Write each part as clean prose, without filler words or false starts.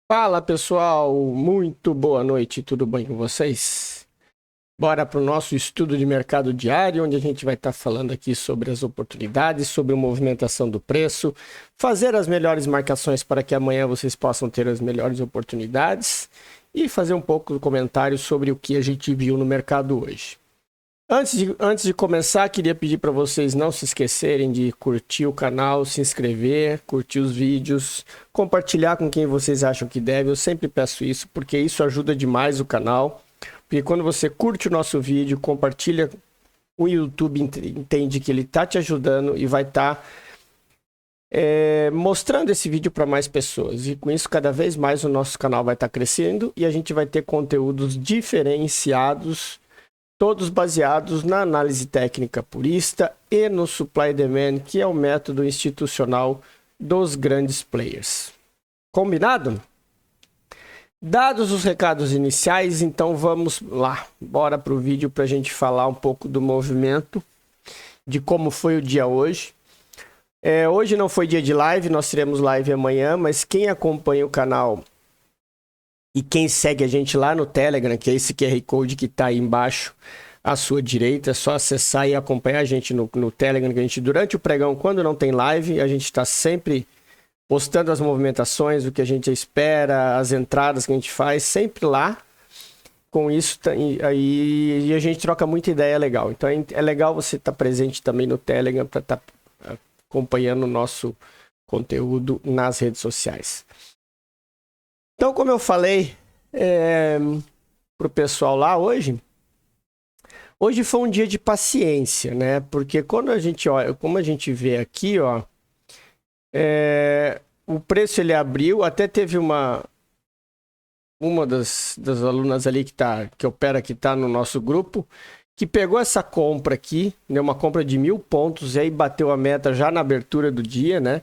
Fala pessoal, muito boa noite, tudo bem com vocês? Bora para o nosso estudo de mercado diário, onde a gente vai estar falando aqui sobre as oportunidades, sobre a movimentação do preço, fazer as melhores marcações para que amanhã vocês possam ter as melhores oportunidades e fazer um pouco de comentário sobre o que a gente viu no mercado hoje. Antes de começar, queria pedir para vocês não se esquecerem de curtir o canal, se inscrever, curtir os vídeos, compartilhar com quem vocês acham que deve. Eu sempre peço isso, porque isso ajuda demais o canal. Porque quando você curte o nosso vídeo, compartilha, o YouTube entende que ele está te ajudando e vai estar mostrando esse vídeo para mais pessoas. E com isso, cada vez mais o nosso canal vai estar crescendo e a gente vai ter conteúdos diferenciados, todos baseados na análise técnica purista e no supply demand, que é o método institucional dos grandes players. Combinado? Dados os recados iniciais, então vamos lá. Bora para o vídeo para a gente falar um pouco do movimento, de como foi o dia hoje. Hoje não foi dia de live, nós teremos live amanhã, mas quem acompanha o canal e quem segue a gente lá no Telegram, que é esse QR Code que está aí embaixo à sua direita, é só acessar e acompanhar a gente no Telegram, que a gente, durante o pregão, quando não tem live, a gente está sempre postando as movimentações, o que a gente espera, as entradas que a gente faz, sempre lá. Com isso, aí a gente troca muita ideia legal. Então é legal você estar presente também no Telegram para estar acompanhando o nosso conteúdo nas redes sociais. Então, como eu falei para o pessoal lá hoje foi um dia de paciência, né? Porque quando a gente olha, como a gente vê aqui, ó, o preço ele abriu, até teve uma das alunas ali que opera, que está no nosso grupo, que pegou essa compra aqui, né? Uma compra de 1.000 pontos, e aí bateu a meta já na abertura do dia, né?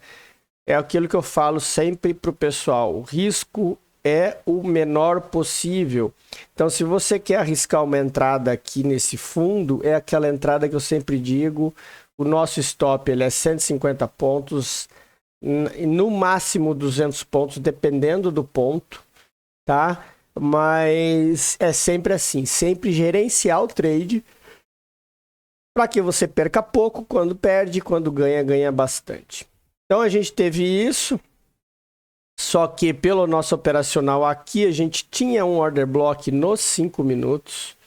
É aquilo que eu falo sempre para o pessoal, o risco é o menor possível. Então, se você quer arriscar uma entrada aqui nesse fundo, é aquela entrada que eu sempre digo, o nosso stop ele é 150 pontos, no máximo 200 pontos, dependendo do ponto, tá? Mas é sempre assim, sempre gerenciar o trade para que você perca pouco, quando perde, quando ganha, ganha bastante. Então, a gente teve isso. Só que pelo nosso operacional aqui, a gente tinha um order block nos 5 minutos.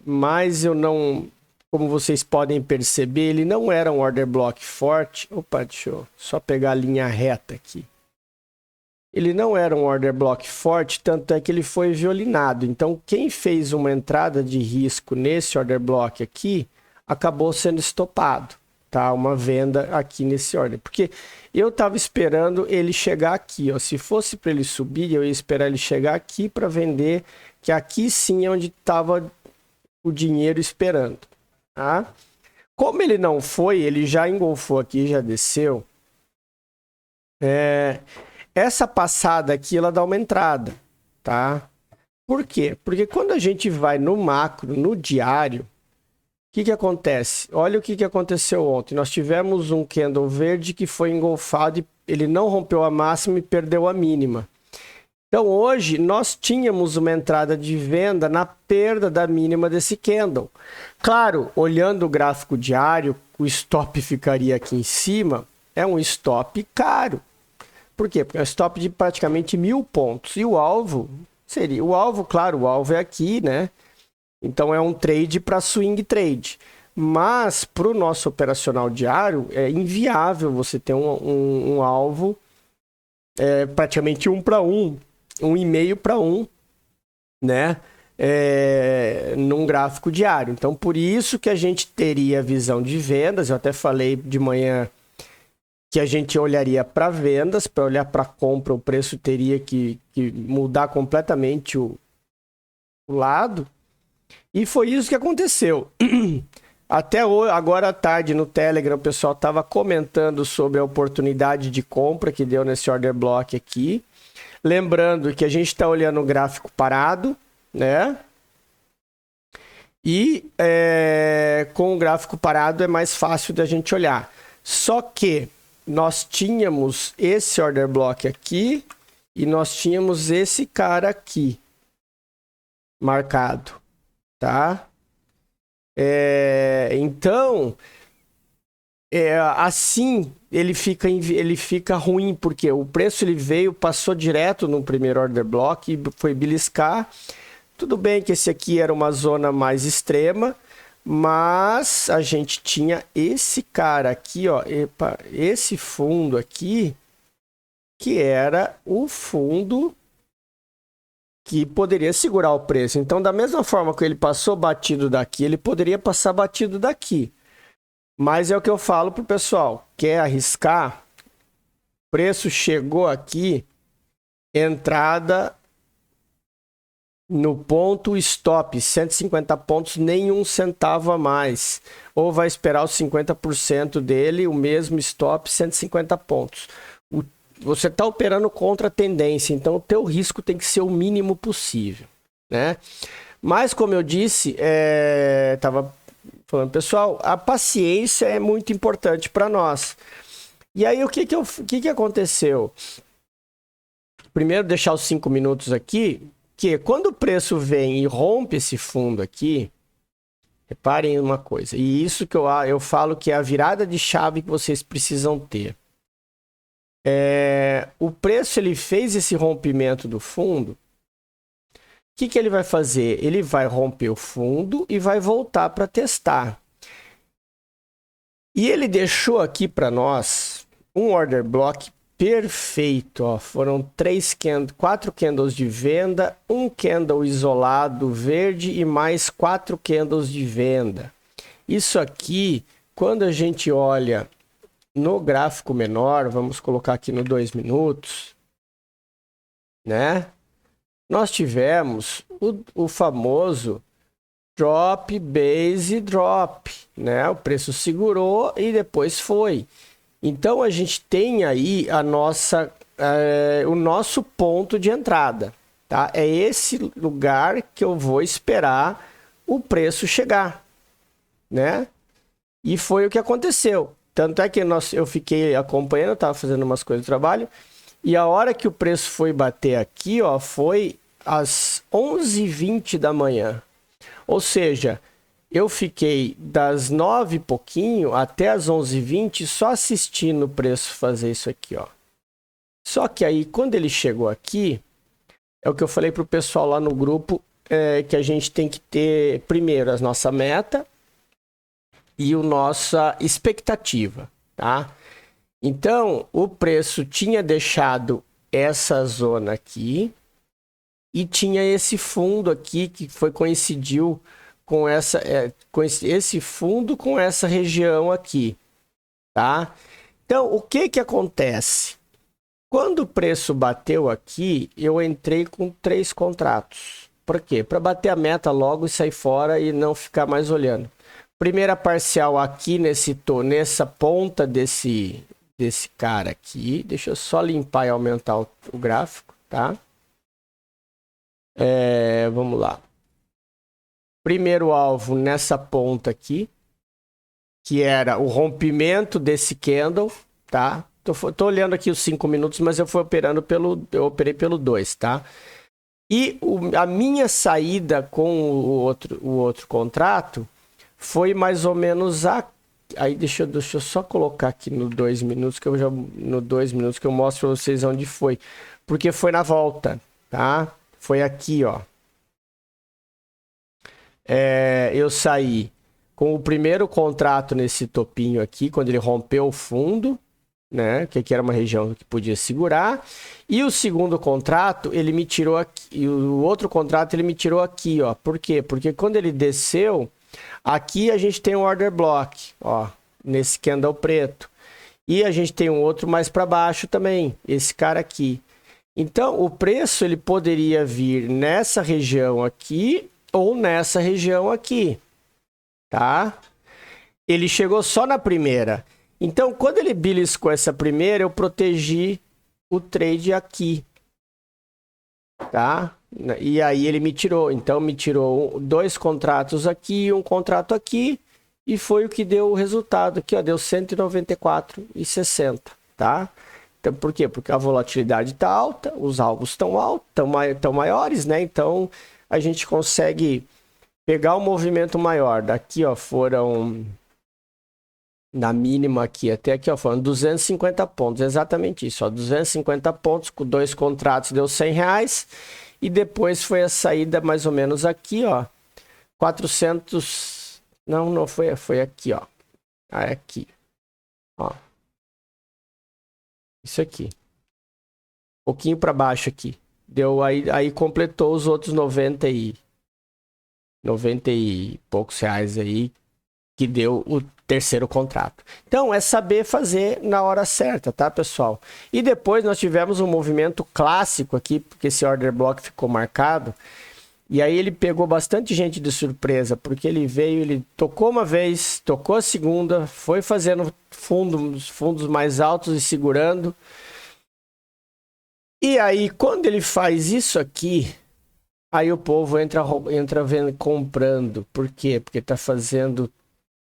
Mas eu não... Como vocês podem perceber, ele não era um order block forte. Opa, deixa eu só pegar a linha reta aqui. Ele não era um order block forte, tanto é que ele foi violinado. Então, quem fez uma entrada de risco nesse order block aqui, acabou sendo estopado. Tá, uma venda aqui nesse ordem, porque eu estava esperando ele chegar aqui, ó. Se fosse para ele subir, eu ia esperar ele chegar aqui para vender, que aqui sim é onde estava o dinheiro esperando, tá? Como ele não foi, ele já engolfou aqui, já desceu. Essa passada aqui, ela dá uma entrada, tá? Por quê? Porque quando a gente vai no macro, no diário, o que acontece? Olha o que aconteceu ontem. Nós tivemos um candle verde que foi engolfado e ele não rompeu a máxima e perdeu a mínima. Então hoje nós tínhamos uma entrada de venda na perda da mínima desse candle. Claro, olhando o gráfico diário, o stop ficaria aqui em cima. É um stop caro. Por quê? Porque é um stop de praticamente 1.000 pontos. E o alvo seria... O alvo, claro, o alvo é aqui, né? Então é um trade para swing trade, mas para o nosso operacional diário é inviável você ter um alvo praticamente 1 para 1, 1,5 para 1, né? Num gráfico diário. Então por isso que a gente teria visão de vendas. Eu até falei de manhã que a gente olharia para vendas, para olhar para compra o preço teria que mudar completamente o lado. E foi isso que aconteceu. Até hoje, agora à tarde no Telegram, o pessoal estava comentando sobre a oportunidade de compra que deu nesse order block aqui. Lembrando que a gente está olhando o gráfico parado, né? E com o gráfico parado é mais fácil da gente olhar. Só que nós tínhamos esse order block aqui e nós tínhamos esse cara aqui marcado, tá? Então, assim ele fica ruim, porque o preço ele veio, passou direto no primeiro order block e foi beliscar. Tudo bem que esse aqui era uma zona mais extrema, mas a gente tinha esse cara aqui, ó, esse fundo aqui, que era o fundo que poderia segurar o preço. Então, da mesma forma que ele passou batido daqui, ele poderia passar batido daqui. Mas é o que eu falo pro pessoal, quer arriscar? Preço chegou aqui, entrada no ponto stop, 150 pontos, nenhum centavo a mais. Ou vai esperar os 50% dele, o mesmo stop, 150 pontos. Você está operando contra a tendência, então o teu risco tem que ser o mínimo possível, né? Mas, como eu disse, estava falando, pessoal, a paciência é muito importante para nós. E aí, o que aconteceu? Primeiro, deixar os 5 minutos aqui, que quando o preço vem e rompe esse fundo aqui, reparem em uma coisa, e isso que eu falo que é a virada de chave que vocês precisam ter. O preço ele fez esse rompimento do fundo. O que ele vai fazer? Ele vai romper o fundo e vai voltar para testar. E ele deixou aqui para nós um order block perfeito. Ó. Foram 4 candles de venda, um candle isolado verde e mais 4 candles de venda. Isso aqui, quando a gente olha no gráfico menor, vamos colocar aqui no 2 minutos, né? Nós tivemos o famoso drop, base, drop, né? O preço segurou e depois foi. Então, a gente tem aí o nosso ponto de entrada, tá? É esse lugar que eu vou esperar o preço chegar, né? E foi o que aconteceu. Tanto é que eu fiquei acompanhando, eu estava fazendo umas coisas do trabalho, e a hora que o preço foi bater aqui, ó, foi às 11h20 da manhã. Ou seja, eu fiquei das 9 e pouquinho até as 11h20 só assistindo o preço fazer isso aqui, ó. Só que aí, quando ele chegou aqui, é o que eu falei para o pessoal lá no grupo, que a gente tem que ter primeiro a nossa meta e a nossa expectativa, tá? Então, o preço tinha deixado essa zona aqui e tinha esse fundo aqui que coincidiu com esse fundo com essa região aqui, tá? Então, o que acontece? Quando o preço bateu aqui, eu entrei com 3 contratos. Por quê? Para bater a meta logo e sair fora e não ficar mais olhando. Primeira parcial aqui nessa ponta desse cara aqui. Deixa eu só limpar e aumentar o gráfico, tá? Vamos lá. Primeiro alvo nessa ponta aqui, que era o rompimento desse candle, tá? Tô olhando aqui os 5 minutos, mas eu operei pelo 2, tá? E a minha saída com o outro contrato foi mais ou menos aí deixa eu só colocar aqui no 2 minutos que eu mostro para vocês onde foi, porque foi na volta, tá? Foi aqui, ó. Eu saí com o primeiro contrato nesse topinho aqui, quando ele rompeu o fundo, né? Que aqui era uma região que podia segurar. E o segundo contrato, ele me tirou aqui. E o outro contrato, ele me tirou aqui, ó. Por quê? Porque quando ele desceu, aqui a gente tem um order block, ó, nesse candle preto. E a gente tem um outro mais para baixo também, esse cara aqui. Então, o preço ele poderia vir nessa região aqui ou nessa região aqui, tá? Ele chegou só na primeira. Então, quando ele beliscou essa primeira, eu protegi o trade aqui, tá? E aí ele me tirou. Então, me tirou 2 contratos aqui e um contrato aqui. E foi o que deu o resultado aqui, ó. Deu 194,60, tá? Então, por quê? Porque a volatilidade está alta, os alvos estão altos, estão maiores, né? Então a gente consegue pegar um movimento maior. Daqui, ó, foram na mínima aqui até aqui, ó, foram 250 pontos, exatamente isso, ó, 250 pontos com 2 contratos deu R$100 e depois foi a saída mais ou menos aqui, ó, 400, não foi aqui, ó, aqui, ó, isso aqui, um pouquinho para baixo aqui, deu aí completou os outros 90 e poucos reais aí, que deu o terceiro contrato. Então, é saber fazer na hora certa, tá, pessoal? E depois nós tivemos um movimento clássico aqui, porque esse order block ficou marcado, e aí ele pegou bastante gente de surpresa, porque ele veio, ele tocou uma vez, tocou a segunda, foi fazendo fundos mais altos e segurando. E aí, quando ele faz isso aqui, aí o povo entra vendo, comprando. Por quê? Porque tá fazendo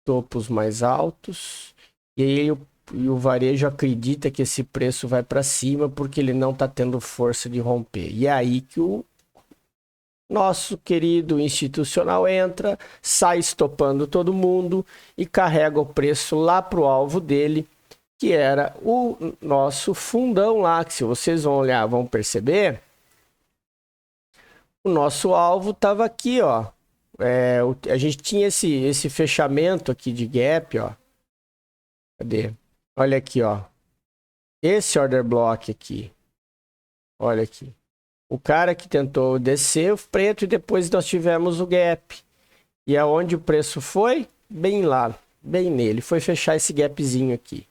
topos mais altos e aí o varejo acredita que esse preço vai para cima porque ele não está tendo força de romper. E é aí que o nosso querido institucional entra, sai estopando todo mundo e carrega o preço lá para o alvo dele, que era o nosso fundão lá, que se vocês vão olhar, vão perceber, o nosso alvo estava aqui, ó. A gente tinha esse fechamento aqui de gap, ó. Cadê? Olha aqui, ó. Esse order block aqui. Olha aqui. O cara que tentou descer o preto e depois nós tivemos o gap. E aonde o preço foi? Bem lá, bem nele. Foi fechar esse gapzinho aqui.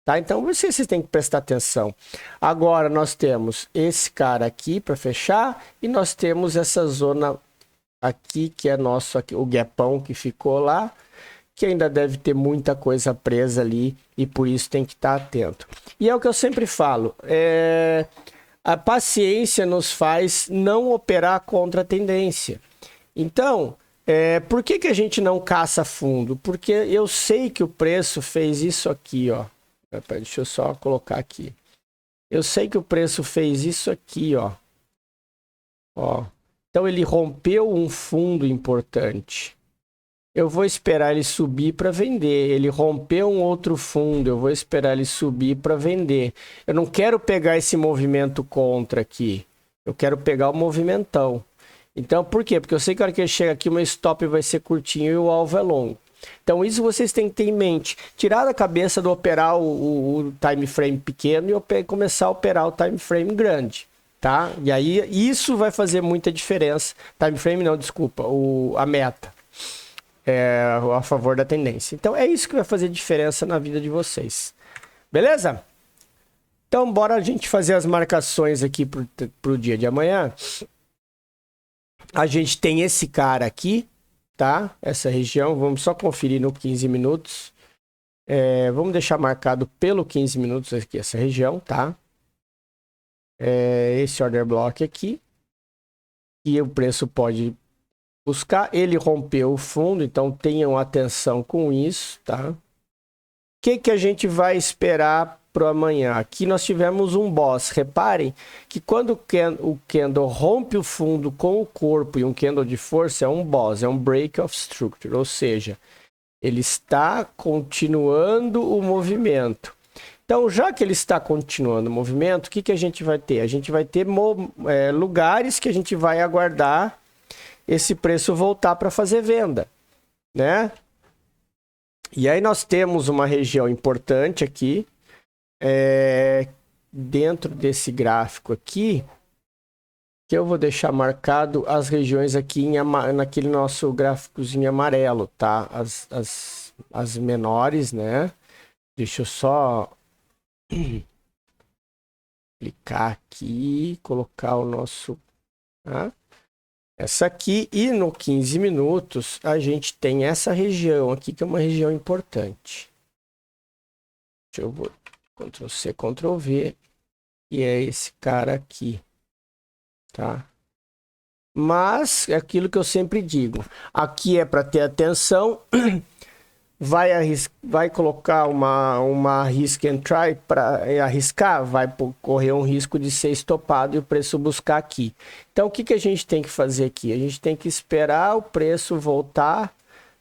Tá? Então vocês têm que prestar atenção. Agora nós temos esse cara aqui para fechar e nós temos essa zona aqui, que é nosso aqui, o gapão que ficou lá, que ainda deve ter muita coisa presa ali e por isso tem que estar atento. E é o que eu sempre falo, a paciência nos faz não operar contra a tendência. Então, por que a gente não caça fundo? Porque eu sei que o preço fez isso aqui, ó. Deixa eu só colocar aqui. Eu sei que o preço fez isso aqui, ó. Ó. Então ele rompeu um fundo importante. Eu vou esperar ele subir para vender. Ele rompeu um outro fundo. Eu vou esperar ele subir para vender. Eu não quero pegar esse movimento contra aqui. Eu quero pegar o movimentão. Então, por quê? Porque eu sei que a hora que ele chega aqui, o meu stop vai ser curtinho e o alvo é longo. Então, isso vocês têm que ter em mente. Tirar da cabeça do operar o time frame pequeno e começar a operar o time frame grande. Tá? E aí isso vai fazer muita diferença. Time frame não, desculpa, a meta a favor da tendência. Então é isso que vai fazer diferença na vida de vocês. Beleza? Então bora a gente fazer as marcações aqui pro dia de amanhã. A gente tem esse cara aqui, tá? Essa região, vamos só conferir no 15 minutos. Vamos deixar marcado pelo 15 minutos aqui essa região, tá? Esse order block aqui, e o preço pode buscar. Ele rompeu o fundo, então tenham atenção com isso, tá? O que a gente vai esperar para amanhã? Aqui nós tivemos um boss. Reparem que quando o candle rompe o fundo com o corpo e um candle de força, é um boss, é um break of structure, ou seja, ele está continuando o movimento. Então, já que ele está continuando o movimento, o que a gente vai ter? A gente vai ter lugares que a gente vai aguardar esse preço voltar para fazer venda, né? E aí nós temos uma região importante aqui, dentro desse gráfico aqui, que eu vou deixar marcado as regiões aqui naquele nosso gráficozinho amarelo, tá? As menores, né? Deixa eu só clicar aqui, colocar o nosso... Tá? Essa aqui, e no 15 minutos a gente tem essa região aqui, que é uma região importante. Deixa eu ver, Ctrl C, Ctrl V, e é esse cara aqui, tá? Mas é aquilo que eu sempre digo, aqui é para ter atenção, vai colocar uma risk and try para arriscar, vai correr um risco de ser estopado e o preço buscar aqui. Então, o que a gente tem que fazer aqui? A gente tem que esperar o preço voltar,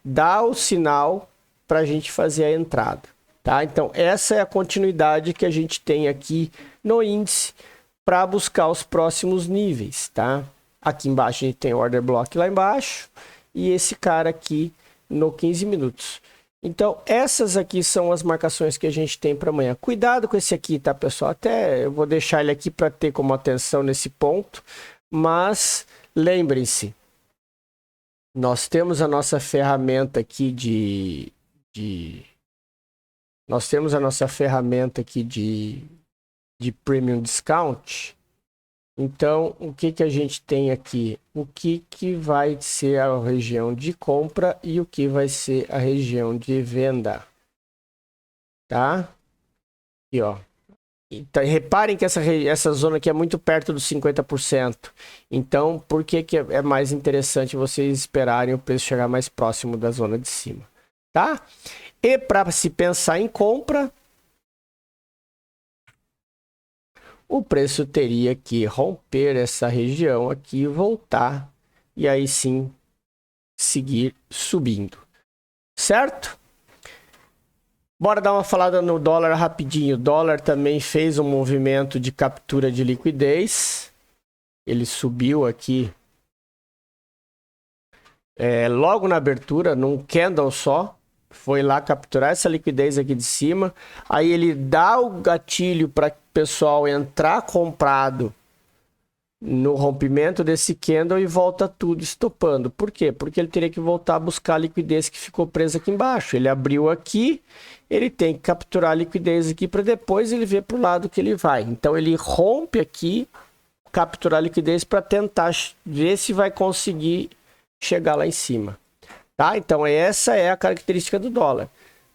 dar o sinal para a gente fazer a entrada, tá? Então, essa é a continuidade que a gente tem aqui no índice para buscar os próximos níveis, tá? Aqui embaixo a gente tem o order block lá embaixo e esse cara aqui no 15 minutos. Então, essas aqui são as marcações que a gente tem para amanhã. Cuidado com esse aqui, tá, pessoal? Até eu vou deixar ele aqui para ter como atenção nesse ponto. Mas, lembrem-se, nós temos a nossa ferramenta aqui nós temos a nossa ferramenta aqui de Premium Discount. Então, o que a gente tem aqui? O que vai ser a região de compra e o que vai ser a região de venda. Tá? Aqui, ó. Então, reparem que essa zona aqui é muito perto dos 50%. Então, por que é mais interessante vocês esperarem o preço chegar mais próximo da zona de cima? Tá? E para se pensar em compra, o preço teria que romper essa região aqui e voltar. E aí sim, seguir subindo. Certo? Bora dar uma falada no dólar rapidinho. O dólar também fez um movimento de captura de liquidez. Ele subiu aqui. Logo na abertura, num candle só. Foi lá capturar essa liquidez aqui de cima. Aí ele dá o gatilho para o pessoal entrar comprado no rompimento desse candle e volta tudo estopando. Por quê? Porque ele teria que voltar a buscar a liquidez que ficou presa aqui embaixo. Ele abriu aqui, ele tem que capturar a liquidez aqui para depois ele ver para o lado que ele vai. Então ele rompe aqui, capturar a liquidez para tentar ver se vai conseguir chegar lá em cima. Tá? Então essa é a característica do dólar.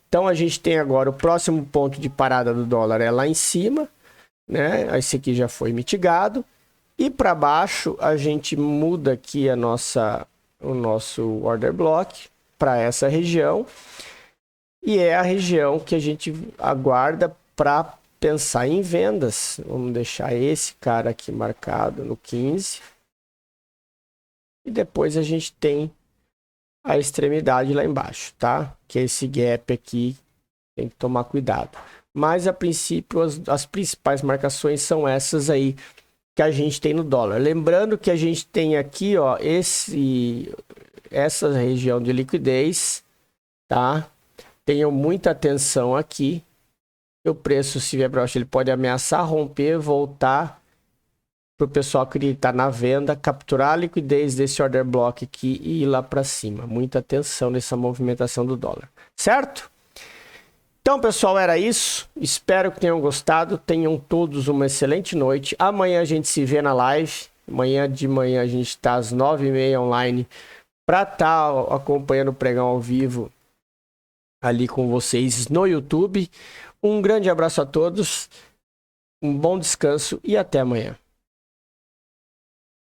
Então a gente tem agora o próximo ponto de parada do dólar é lá em cima, né? Esse aqui já foi mitigado. E para baixo a gente muda aqui o nosso order block para essa região. E é a região que a gente aguarda para pensar em vendas. Vamos deixar esse cara aqui marcado no 15. E depois a gente tem a extremidade lá embaixo, tá? Que é esse gap aqui, tem que tomar cuidado. Mas a princípio as principais marcações são essas aí que a gente tem no dólar. Lembrando que a gente tem aqui, ó, essa região de liquidez, tá? Tenham muita atenção aqui. O preço, se vier para baixo, ele pode ameaçar romper, voltar para o pessoal acreditar na venda, capturar a liquidez desse order block aqui e ir lá para cima. Muita atenção nessa movimentação do dólar, certo? Então, pessoal, era isso. Espero que tenham gostado. Tenham todos uma excelente noite. Amanhã a gente se vê na live. Amanhã de manhã a gente está às 9h30 online para estar acompanhando o pregão ao vivo ali com vocês no YouTube. Um grande abraço a todos. Um bom descanso e até amanhã.